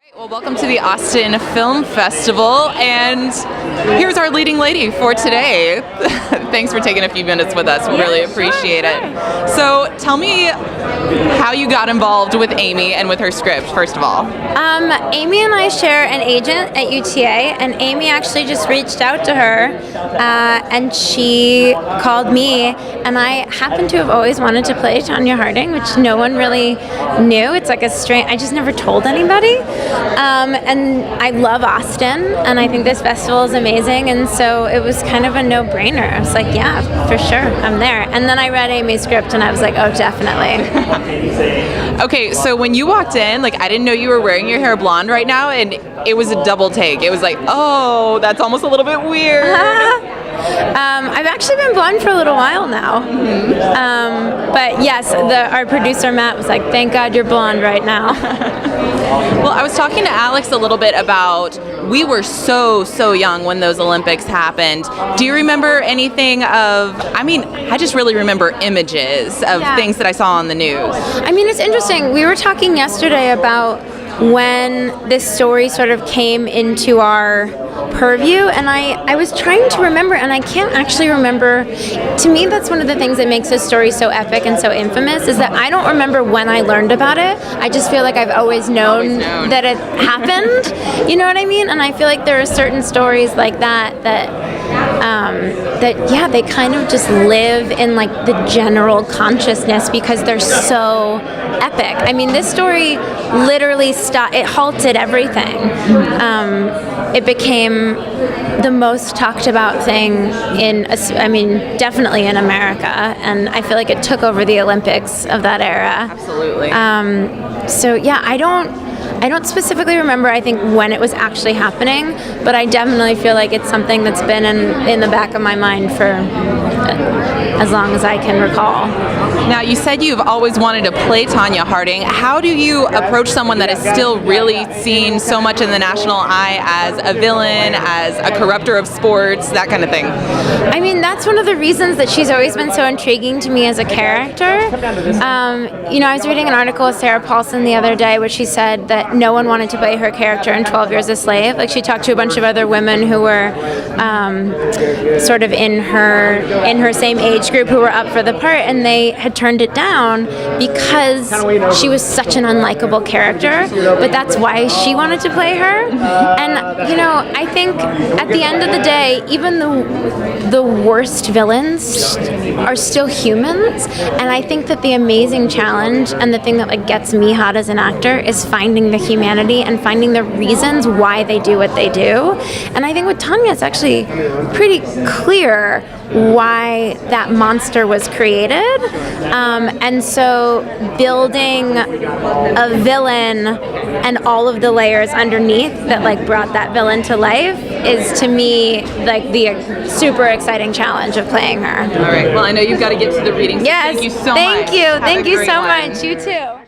Well, welcome to the Austin Film Festival, and here's our leading lady for today. Thanks for taking a few minutes with us. We really appreciate it. So tell me how you got involved with Amy and with her script, first of all. Amy and I share an agent at UTA, and Amy actually just reached out to her, and she called me, and I happen to have always wanted to play Tonya Harding, which no one really knew. It's like a strange, I just never told anybody. And I love Austin, and I think this festival is amazing, and so it was kind of a no-brainer. I was like, yeah, for sure, I'm there. And then I read Amy's script, and I was like, oh, definitely. Okay, so when you walked in, like, I didn't know you were wearing your hair blonde right now, and it was a double take. It was like, oh, that's almost a little bit weird. I've actually been blonde for a little while now. But yes, our producer Matt was like, thank God you're blonde right now. Well, I was talking to Alex a little bit about, we were so young when those Olympics happened. Do you remember anything of, I just really remember images of things that I saw on the news. I mean, it's interesting. We were talking yesterday about when this story sort of came into our purview, and I was trying to remember, and I can't actually remember. To me, that's one of the things that makes this story so epic and so infamous, is that I don't remember when I learned about it. I just feel like I've always known that it happened. You know what I mean? And I feel like there are certain stories like that they kind of just live in like the general consciousness because they're so epic. I mean, this story literally it halted everything. It became the most talked about thing definitely in America, and I feel like it took over the Olympics of that era. Absolutely. So yeah, I don't specifically remember, I think, when it was actually happening, but I definitely feel like it's something that's been in the back of my mind for as long as I can recall. Now, you said you've always wanted to play Tonya Harding. How do you approach someone that is still really seen so much in the national eye as a villain, as a corrupter of sports, that kind of thing? I mean, that's one of the reasons that she's always been so intriguing to me as a character. I was reading an article with Sarah Paulson the other day where she said that no one wanted to play her character in 12 Years a Slave. Like, she talked to a bunch of other women who were sort of in her same age group who were up for the part, and they had turned it down because she was such an unlikable character, but that's why she wanted to play her. And I think at the end of the day, even the worst villains are still humans, and I think that the amazing challenge and the thing that gets me hot as an actor is finding the humanity and finding the reasons why they do what they do. And I think with Tonya, it's actually pretty clear why that monster was created, and so building a villain and all of the layers underneath that brought that villain to life is, to me, the super exciting challenge of playing her. All right, well, I know you've got to get to the reading, so yes, thank you so much. Thank you so much. You too.